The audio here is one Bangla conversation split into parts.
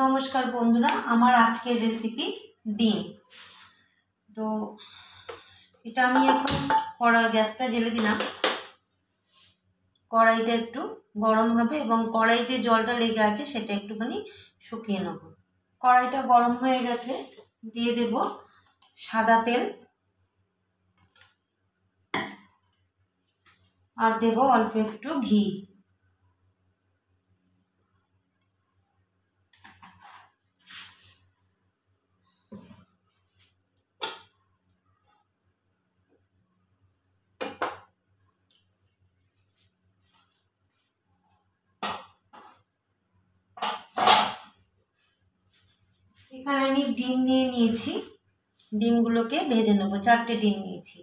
নমস্কার বন্ধুরা, আমার আজকের রেসিপি ডিম। তো এটা আমি এখন গ্যাসটা জ্বেলে দিলাম। কড়াইটা একটু গরম হবে এবং কড়াই যে জলটা লেগে আছে সেটা একটুখানি শুকিয়ে নেব। কড়াইটা গরম হয়ে গেছে, দিয়ে দেব সাদা তেল আর দেব অল্প একটু ঘি। এখানে আমি ডিম নিয়ে নিয়েছি, ডিমগুলোকে ভেজে নেব। 4টে ডিম নিয়েছি।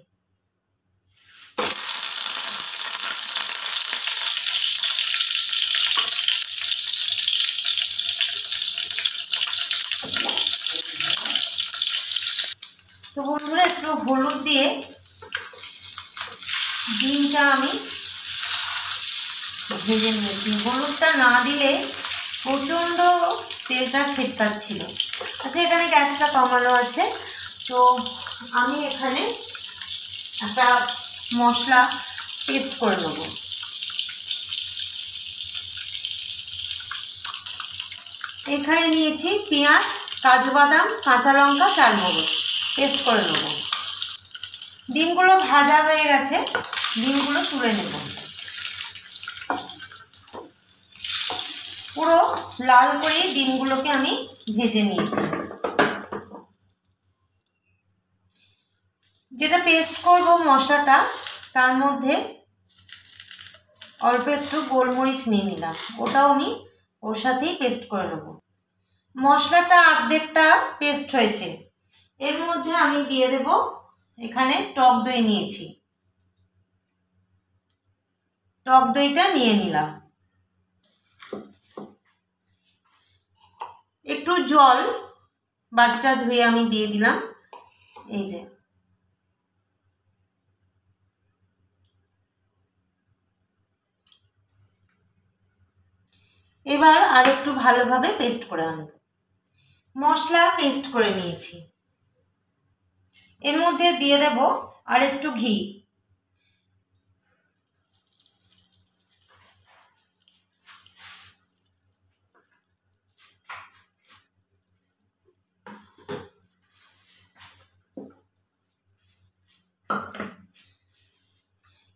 তো বন্ধুরা, একটু হলুদ দিয়ে ডিমটা আমি ভেজে নিয়েছি। হলুদটা না দিলে প্রচণ্ড তেলটা ছিটকাচ্ছিল। আচ্ছা, এখানে গ্যাসটা কমানো আছে। তো আমি এখানে একটা মশলা পেস্ট করে নেব। এখানে নিয়েছি পেঁয়াজ, কাজু বাদাম, কাঁচা লঙ্কা, চারমগজ, পেস্ট করে নেব। ডিমগুলো ভাজা হয়ে গেছে, ডিমগুলো তুলে নেব। পুরো লাল করে ডিমগুলোকে আমি ভেজে নিয়েছি। যেটা পেস্ট করব মশলাটা, তার মধ্যে অল্প একটু গোলমরিচ নিয়ে নিলাম, ওটাও আমি ওর সাথেই পেস্ট করে নেব। মশলাটা অর্ধেকটা পেস্ট হয়েছে, এর মধ্যে আমি দিয়ে দেব এখানে টক দই নিয়েছি। টক দইটা নিয়ে নিলাম। একটু জল বাটিটা ধুয়ে আমি দিয়ে দিলাম। এই যে, এবার আর একটু ভালোভাবে পেস্ট করে আনব। মশলা পেস্ট করে নিয়েছি, এর মধ্যে দিয়ে দেব আর একটু ঘি।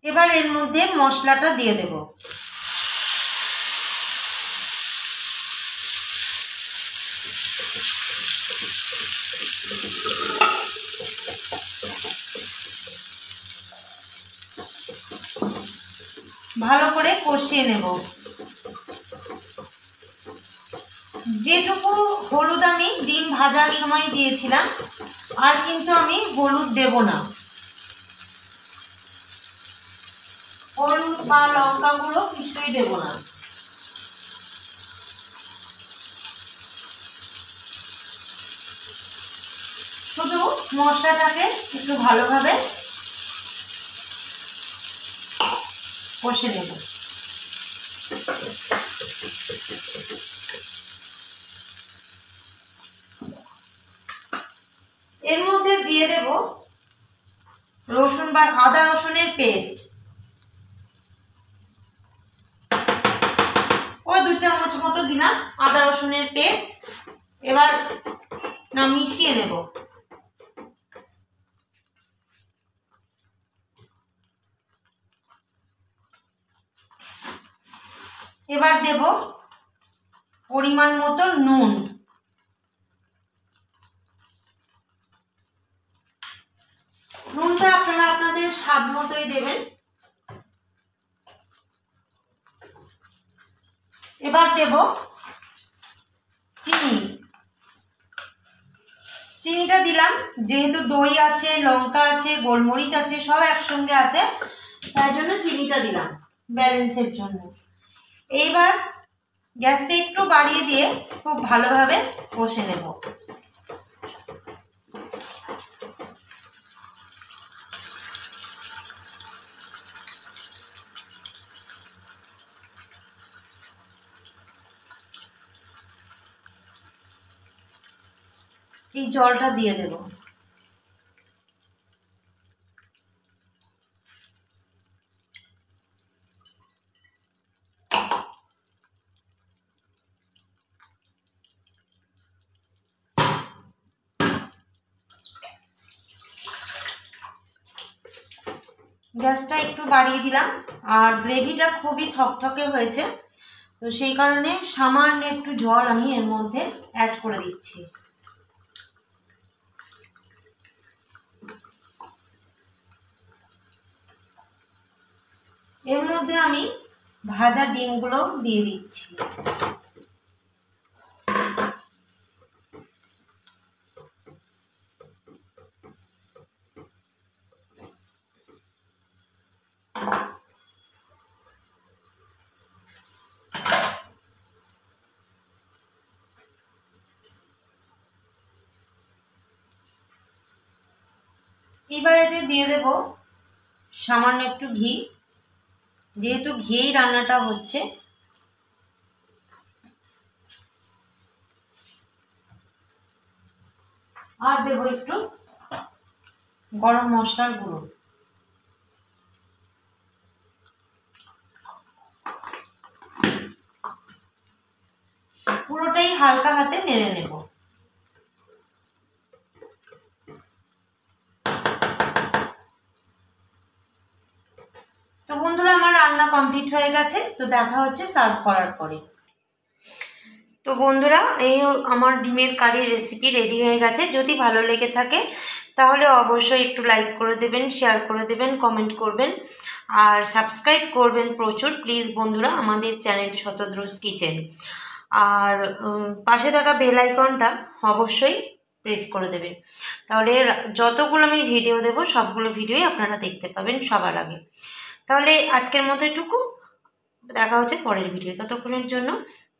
এবার এর মধ্যে মশলাটা দিয়ে দেব। ভালো করে কষিয়ে নেব। যেটুকু হলুদ আমি ডিম ভাজার সময় দিয়েছিলাম, আর কিন্তু আমি হলুদ দেব না। হলুদ বা লঙ্কা গুঁড়ো কিছুই দেব না। শুধু মশলাটাকে একটু ভালোভাবে কষে নেব। এর মধ্যে দিয়ে দেব রসুন বা আদা রসুনের পেস্ট, ওই 2 চামচ মতো দিলাম আদা রসুনের পেস্ট। এবার মিশিয়ে নেব। এবার দেব পরিমাণ মতো নুন। নুনটা আপনারা আপনাদের স্বাদ মতোই দেবেন। এবার দেব চিনি। চিনিটা দিলাম যেহেতু দই আছে, লঙ্কা আছে, গোলমরিচ আছে, সব একসঙ্গে আছে, তাই জন্য চিনিটা দিলাম ব্যালেন্সের জন্য। এইবার গ্যাসটা একটু বাড়িয়ে দিয়ে খুব ভালোভাবে কষে নেব। এই জলটা দিয়ে দেব। গ্যাসটা একটু বাড়িয়ে দিলাম, আর গ্রেভিটা খুবই থকথকে হয়েছে, তো সেই কারণে সামান্য একটু জল আমি এর মধ্যে অ্যাড করে দিচ্ছি। এর মধ্যে আমি ভাজা ডিমগুলো দিয়ে দিচ্ছি। এবার এতে দিয়ে দেব সামান্য একটু ঘি, যেহেতু ঘিয়েই রান্নাটা হচ্ছে। আর দেব একটু গরম মশলার গুঁড়ো। পুরোটাই হালকা হাতে নেড়ে নেব। তো বন্ধুরা, আমার রান্না কমপ্লিট হয়ে গেছে, তো দেখা হচ্ছে সার্ভ করার পরে। তো বন্ধুরা, এই আমার ডিমের কারি রেসিপি রেডি হয়ে গেছে। যদি ভালো লেগে থাকে তাহলে অবশ্যই একটু লাইক করে দেবেন, শেয়ার করে দেবেন, কমেন্ট করবেন, আর সাবস্ক্রাইব করবেন প্রচুর প্লিজ বন্ধুরা আমাদের চ্যানেল শতদ্রুজ কিচেন। আর পাশে থাকা বেল আইকনটা অবশ্যই প্রেস করে দেবেন, তাহলে যতগুলো আমি ভিডিও দেব সবগুলো ভিডিওই আপনারা দেখতে পাবেন সবার আগে। তাহলে আজকের মতো এটুকু, দেখা হচ্ছে পরের ভিডিও। ততক্ষণের জন্য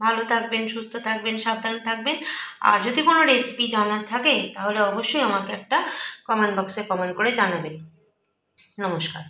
ভালো থাকবেন, সুস্থ থাকবেন, সাবধানে থাকবেন। আর যদি কোনো রেসিপি জানার থাকে তাহলে অবশ্যই আমাকে একটা কমেন্ট বক্সে কমেন্ট করে জানাবেন। নমস্কার।